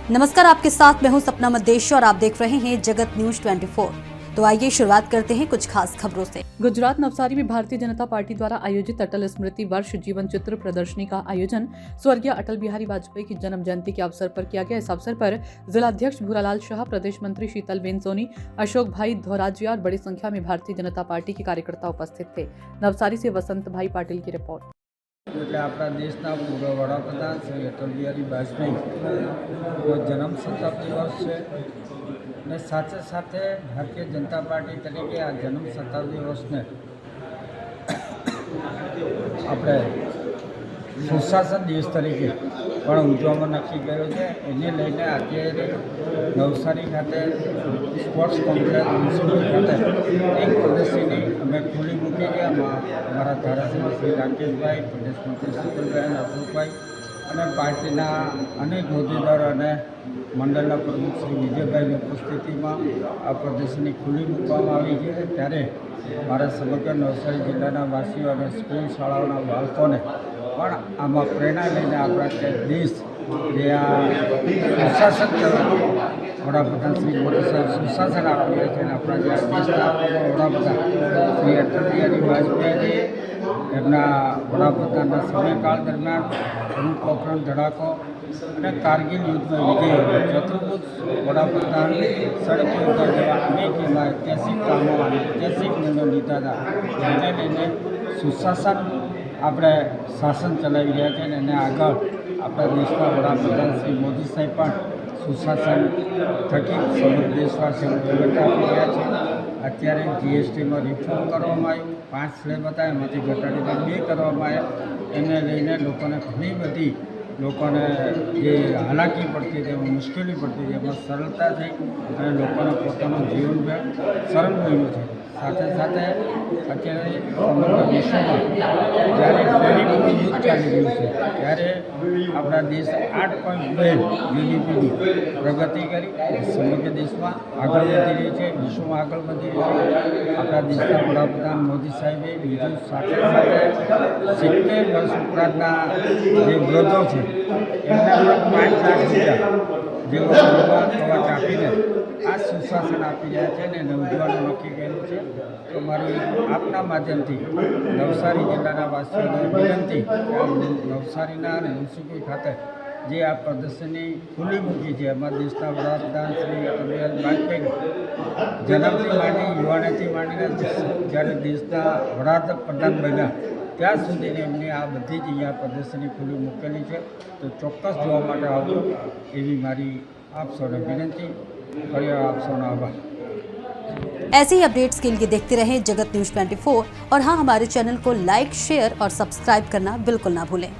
नमस्कार, आपके साथ मैं हूं सपना मदेशी और आप देख रहे हैं जगत न्यूज 24। तो आइए शुरुआत करते हैं कुछ खास खबरों से। गुजरात नवसारी में भारतीय जनता पार्टी द्वारा आयोजित अटल स्मृति वर्ष जीवन चित्र प्रदर्शनी का आयोजन स्वर्गीय अटल बिहारी वाजपेयी की जन्म जयंती के अवसर पर किया गया। इस अवसर पर जिलाध्यक्ष भूरालाल शाह, प्रदेश मंत्री शीतलबेन सोनी, अशोक भाई धोराजिया और बड़ी संख्या में भारतीय जनता पार्टी के कार्यकर्ता उपस्थित थे। नवसारी से वसंत भाई पाटिल की रिपोर्ट। એટલે આપણા દેશના પૂર્વ વડાપ્રધાન શ્રી અટલ બિહારી વાજપેયીનો જન્મ શતાબ્દી વર્ષ છે અને સાથે સાથે ભારતીય જનતા પાર્ટી તરીકે આ જન્મ શતાબ્દી વર્ષને આપણે સુશાસન દિવસ તરીકે પણ ઉજવવામાં નક્કી કર્યો છે। એને લઈને અત્યારે નવસારી ખાતે સ્પોર્ટ્સ કોમ્પ્લેક્સ મ્યુનિસિપલ ખાતે એક પ્રદર્શની અમે ખુલ્લી મૂકી છે। અમારા ધારાસભ્ય શ્રી રાકેશભાઈ, પ્રદેશ મંત્રી શીતલબેન, અશોકભાઈ અને પાર્ટીના અનેક હોદ્દેદારો અને મંડળના પ્રમુખ શ્રી વિજયભાઈની ઉપસ્થિતિમાં આ પ્રદર્શની ખુલ્લી મૂકવામાં આવી છે। ત્યારે મારા સમગ્ર નવસારી જિલ્લાના વાસીઓ અને સ્કૂલ શાળાઓના બાળકોને પણ આમાં પ્રેરણા લઈને આપણા દેશ જે આ સુશાસન વડાપ્રધાન શ્રી મોદી સાહેબ સુશાસન આપી રહ્યા છે અને આપણા જે દેશના વડાપ્રધાન શ્રી અટલ બિહારી વાજપેયીજી એમના વડાપ્રધાનના સમયકાળ દરમિયાન અણુ પોખરણ ધડાકો અને કારગિલ યુદ્ધમાં વિજય ચતુર્ભુજ વડાપ્રધાન સડક યોજના જેવા અનેક એવા ઐતિહાસિક કામો અને ઐતિહાસિક નિર્ણયો લીધા હતા। જેને લઈને સુશાસન આપણે શાસન ચલાવી રહ્યા છે અને એને આગળ આપણા દેશના વડાપ્રધાન શ્રી મોદી સાહેબ પણ સુશાસન થકી સમગ્ર દેશવાસીઓને વહીવટ આપી રહ્યા છે। અત્યારે જીએસટીમાં રિફોર્મ કરવામાં આવ્યું, 5 સ્લેબ હતા એમાંથી ઘટાડીને 2 કરવામાં આવ્યા। એને લઈને લોકોને ઘણી બધી લોકોને જે હાલાકી પડતી હતી, એમાં મુશ્કેલી પડતી હતી, એમાં સરળતા થઈ અને લોકોને પોતાનું જીવન સરળ બન્યું છે। સાથે સાથે અત્યારે સમગ્ર વિશ્વમાં જ્યારે ગરીબીનું યુદ્ધ ચાલી રહ્યું છે ત્યારે આપણા દેશ 8.2 જીડીપીની પ્રગતિ કરી સમગ્ર દેશમાં આગળ વધી રહી છે, વિશ્વમાં આગળ વધી રહી છે। આપણા દેશના વડાપ્રધાન મોદી સાહેબે બીજું સાથે સાથે 70 વર્ષ ઉપરાંતના જે વૃદ્ધો છે એમના પણ 5 લાખ રૂપિયા જેવો કવચ આપીને આ સુશાસન આપી રહ્યા છે અને ઉજવવાનું નક્કી કર્યું છે। તો મારી આપના માધ્યમથી નવસારી જિલ્લાના વાસીઓને વિનંતી કે નવસારીના અને મ્યુનિસિપલ ખાતે જે આ પ્રદર્શની ખુલ્લી મૂકી છે, એમાં દેશના વડાપ્રધાન શ્રી અટલ બિહારી વાજપેયી જન્મથી માંડી યુવાનીથી માંડીને જ્યારે દેશના વડાપ્રધાન બન્યા ત્યાં સુધીની એમની આ બધી જ અહીંયા પ્રદર્શની ખુલ્લી મૂકેલી છે। તો ચોક્કસ જોવા માટે આવજો એવી મારી आप सौने विनती और आप सौना आभार। ऐसे ही अपडेट्स के लिए देखते रहें जगत न्यूज 24 और हाँ, हमारे चैनल को लाइक, शेयर और सब्सक्राइब करना बिल्कुल ना भूलें।